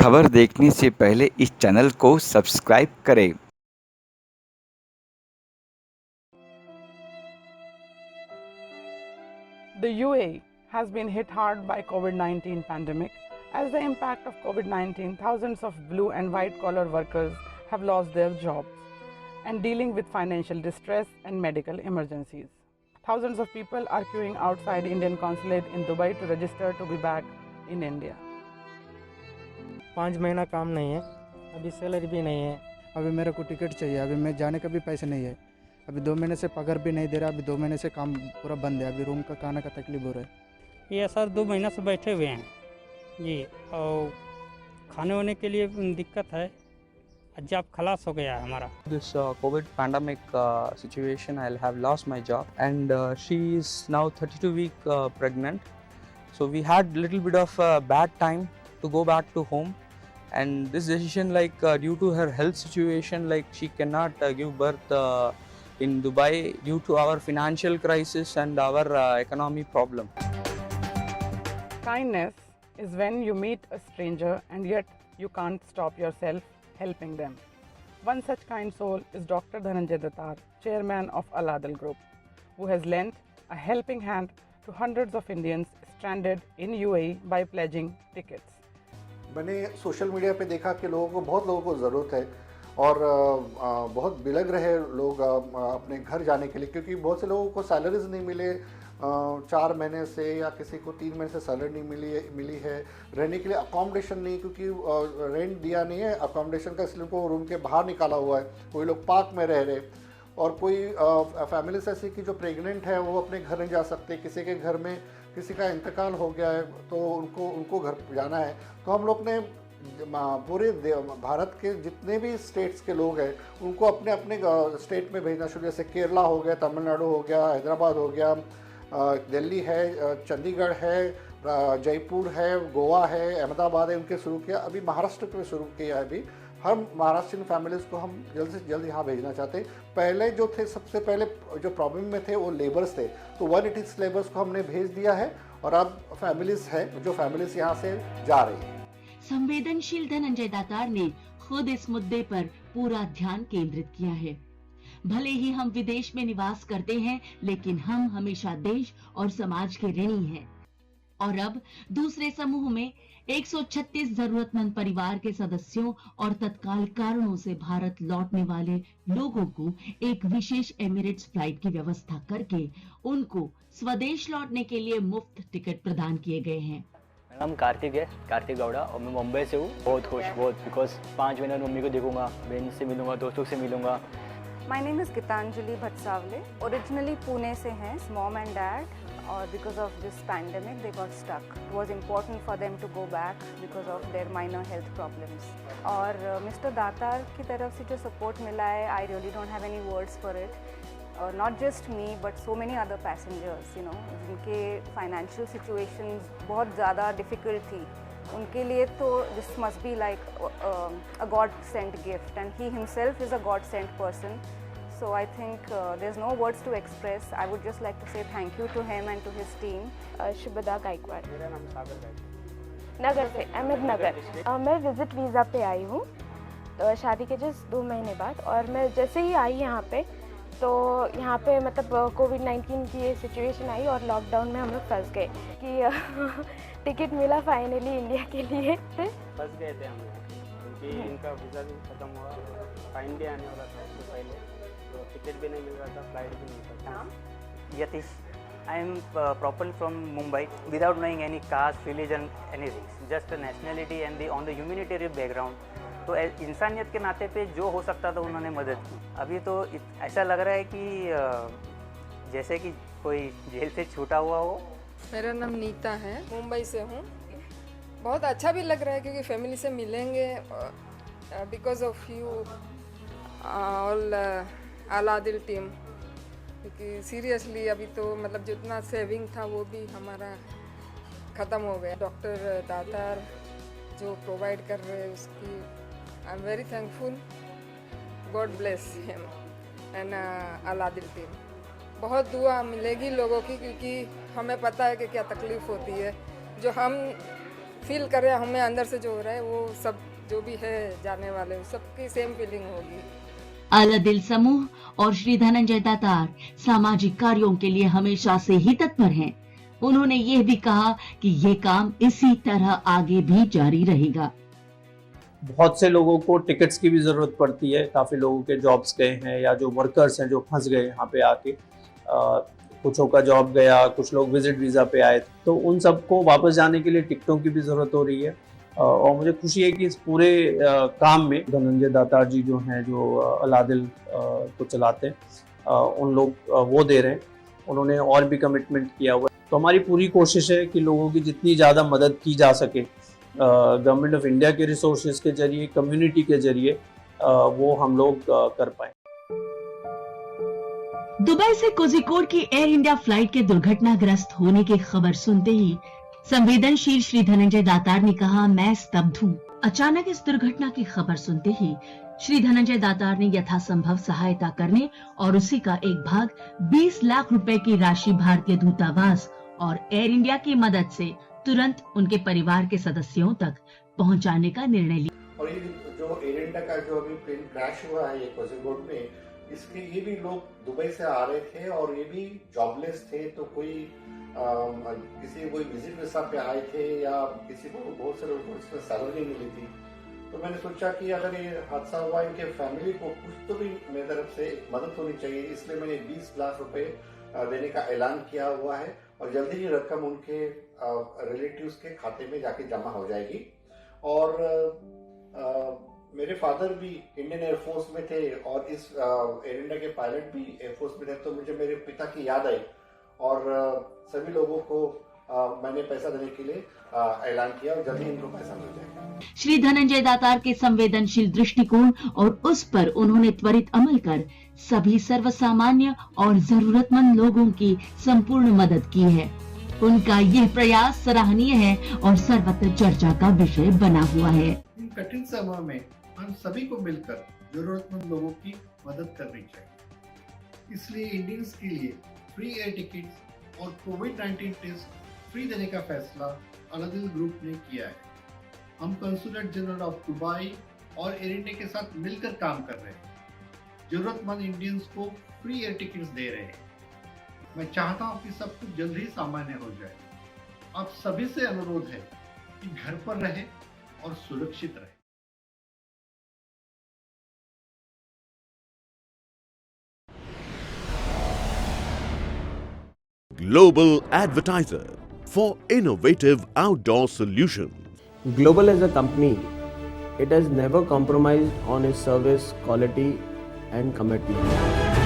खबर देखने से पहले इस चैनल को सब्सक्राइब करें। The UAE has been hit hard by COVID-19 pandemic. As the impact of COVID-19, thousands of blue and white collar workers have lost their jobs and dealing with financial distress and medical emergencies. Thousands of people are queuing outside Indian consulate in Dubai to register to be back in India. 5 महीना काम नहीं है, अभी salary भी नहीं है। अभी मेरे को टिकट चाहिए, अभी मैं जाने का भी पैसे नहीं है। अभी 2 महीने से पगार भी नहीं दे रहा, अभी 2 महीने से काम पूरा बंद है। अभी रूम का खाने का तकलीफ हो रहा है। ये सर 2 महीना से बैठे हुए हैं जी, और खाने वाने के लिए दिक्कत है। जॉब खलास हो गया है हमारा। This COVID pandemic situation, I'll have lost my job, and she is now 32-week pregnant. So we had little bit of bad time to go back to home, and this decision, due to her health situation, she cannot give birth in Dubai due to our financial crisis and our economy problem. Kindness is when you meet a stranger and yet you can't stop yourself helping them. One such kind soul is Dr. Dhananjay Datar, chairman of Al-Adil Group, who has lent a helping hand to hundreds of Indians stranded in UAE by pledging tickets. मैंने social media पे देखा कि बहुत लोगों को ज़रूरत है और बहुत बिलग रहे लोग अपने घर जाने के लिए, क्योंकि बहुत से लोगों को सैलरीज नहीं मिले 4 महीने से, या किसी को 3 महीने से सैलरी नहीं मिली है। रहने के लिए अकोमोडेशन नहीं, क्योंकि रेंट दिया नहीं है अकोमोडेशन का, इसलिए उनको रूम के बाहर निकाला हुआ है। कोई लोग पार्क में रह रहे, और कोई फैमिलीज ऐसी कि जो प्रेग्नेंट है वो अपने घर नहीं जा सकते, किसी के घर में किसी का इंतकाल हो गया है तो उनको घर जाना है। तो हम लोग ने पूरे भारत के जितने भी स्टेट्स के लोग हैं उनको अपने अपने स्टेट में भेजना शुरू, जैसे केरला हो गया, तमिलनाडु हो गया, हैदराबाद हो गया, दिल्ली है, चंडीगढ़ है, जयपुर है, गोवा है, अहमदाबाद है, उनके शुरू किया। अभी महाराष्ट्र में शुरू किया है। अभी हम महाराष्ट्रियन फैमिलीज़ को हम जल्द से जल्द यहाँ भेजना चाहते हैं। पहले जो थे, सबसे पहले जो प्रॉब्लम में थे वो लेबर्स थे, तो 180 लेबर्स को हमने भेज दिया है और अब फैमिलीज़ है जो फैमिलीज़ यहाँ से जा रही है। संवेदनशील धनंजय दातार ने खुद इस मुद्दे पर पूरा ध्यान केंद्रित किया है। भले ही हम विदेश में निवास करते हैं, लेकिन हम हमेशा देश और समाज के ऋणी हैं। और अब दूसरे समूह में 136 जरूरतमंद परिवार के सदस्यों और तत्काल कारणों से भारत लौटने वाले लोगों को एक विशेष एमिरेट्स फ्लाइट की व्यवस्था करके उनको स्वदेश लौटने के लिए मुफ्त टिकट प्रदान किए गए हैं। मेरा नाम कार्तिक है, कार्तिक गौड़ा, और मैं मुंबई से हूँ। बहुत खुश, बहुत, बिकॉज 5 महीने मम्मी को देखूंगा, बहन से मिलूंगा, दोस्तों से मिलूंगा। My name is Gitanjali Bhatsavle. Originally Pune से हैं, mom and dad, और because of this pandemic they got stuck. It was important for them to go back because of their minor health problems. और Mr. दातार की तरफ से जो support मिला है, I really don't have any words for it. Not just me but so many other passengers, जिनके financial situations बहुत ज़्यादा difficult थी, उनके लिए तो this must be like a God sent gift, and he himself is a God sent person. So I think there's no words to express. I would just like to say thank you to him and to his team. Shubhada Gaekwad, मेरा नाम सागर गायकवाड़, नगर से, अहमदनगर। मैं visit visa पे आई हूँ तो शादी के just 2 महीने बाद, और मैं जैसे ही आई यहाँ पे तो यहाँ पे मतलब कोविड-19 की ये सिचुएशन आई और लॉकडाउन में हम लोग फंस गए कि टिकट मिला फाइनली इंडिया के लिए। फंस गए थे हम लोग क्योंकि इनका वीज़ा भी ख़त्म हुआ, फाइनली आने वाला था उससे पहले, तो टिकट भी नहीं मिल रहा था, फ्लाइट भी नहीं मिल रहा था। Yatish, I am properly from Mumbai, without knowing any caste, religion, anything, just a nationality and on the humanitarian background. तो इंसानियत के नाते पे जो हो सकता था उन्होंने मदद की। अभी तो ऐसा लग रहा है कि जैसे कि कोई जेल से छूटा हुआ हो। मेरा नाम नीता है, मुंबई से हूँ। बहुत अच्छा भी लग रहा है क्योंकि फैमिली से मिलेंगे, because of you all Al Adil team, क्योंकि सीरियसली अभी तो मतलब जितना सेविंग था वो भी हमारा ख़त्म हो गया। डॉक्टर दातार जो प्रोवाइड कर रहे हैं उसकी I am very thankful. God bless him and Al Adil team. बहुत दुआ मिलेगी लोगों की, क्योंकि हमें पता है कि क्या तकलीफ़ होती है। जो हम फील कर रहे हैं, हमें अंदर से जो हो रहा है वो सब जो भी है जाने वाले सबकी सेम फीलिंग होगी। आला दिल समूह और श्री धनंजय दातार सामाजिक कार्यों के लिए हमेशा से ही तत्पर हैं। उन्होंने यह भी कहा कि ये काम इसी तरह आगे भी जारी रहेगा। बहुत से लोगों को टिकट्स की भी ज़रूरत पड़ती है, काफ़ी लोगों के जॉब्स गए हैं या जो वर्कर्स हैं जो फंस गए यहाँ पे आके, कुछों का जॉब गया, कुछ लोग विजिट वीज़ा पे आए, तो उन सबको वापस जाने के लिए टिकटों की भी ज़रूरत हो रही है। और मुझे खुशी है कि इस पूरे काम में धनंजय दातार जी जो हैं, जो अलादिल को चलाते हैं, उन लोग वो दे रहे हैं, उन्होंने और भी कमिटमेंट किया हुआ है। तो हमारी पूरी कोशिश है कि लोगों की जितनी ज़्यादा मदद की जा सके गवर्नमेंट ऑफ इंडिया के रिसोर्सेज के जरिए, कम्युनिटी के जरिए, वो हम लोग कर पाए। दुबई से कोझिकोड की एयर इंडिया फ्लाइट के दुर्घटनाग्रस्त होने की खबर सुनते ही संवेदनशील श्री धनंजय दातार ने कहा, मैं स्तब्ध हूँ। अचानक इस दुर्घटना की खबर सुनते ही श्री धनंजय दातार ने यथासंभव सहायता करने और उसी का एक भाग 20 लाख रुपए की राशि भारतीय दूतावास और एयर इंडिया की मदद से तुरंत उनके परिवार के सदस्यों तक पहुंचाने का निर्णय लिया। और ये जो एयर इंडिया का जो अभी प्लेन क्रैश हुआ है ये कोझिकोड में, इसके ये भी लोग दुबई से आ रहे थे और ये भी जॉबलेस थे। तो कोई कोई विजिट वीजा पे आए थे या किसी को, बहुत से लोगों को इसमें सैलरी मिली थी। तो मैंने सोचा कि अगर ये हादसा हुआ, इनके फैमिली को कुछ तो भी मेरी तरफ से मदद होनी चाहिए, इसलिए मैंने 20 लाख रुपए देने का ऐलान किया हुआ है और जल्दी ही रकम उनके रिलेटिव्स के खाते में जाके जमा हो जाएगी। और मेरे फादर भी इंडियन एयरफोर्स में थे और इस एयर इंडिया के पायलट भी एयरफोर्स में थे, तो मुझे मेरे पिता की याद आई और सभी लोगों को मैंने पैसा देने के लिए ऐलान किया और जल्दी इनको पैसा मिल जाएगा। श्री धनंजय दातार के संवेदनशील दृष्टिकोण और उस पर उन्होंने त्वरित अमल कर सभी सर्वसामान्य और जरूरतमंद लोगों की संपूर्ण मदद की है। उनका यह प्रयास सराहनीय है और सर्वत्र चर्चा का विषय बना हुआ है। इन कठिन समय में हम सभी को मिलकर जरूरतमंद लोगों की मदद करनी चाहिए। इसलिए इंडियंस के लिए फ्री एयर टिकट्स और कोविड-19 टेस्ट फ्री देने का फैसला अलादिल ग्रुप ने किया है। हम कंसुलेट जनरल ऑफ दुबई और एयर इंडिया के साथ मिलकर काम कर रहे हैं। जरूरतमंद इंडियंस को फ्री एयर टिकट्स दे रहे हैं। मैं चाहता हूं कि सब कुछ जल्द ही सामान्य हो जाए। आप सभी से अनुरोध है कि घर पर रहें और सुरक्षित रहें। Global advertiser for innovative outdoor solutions. Global as a company, it has never compromised on its service quality and commitment.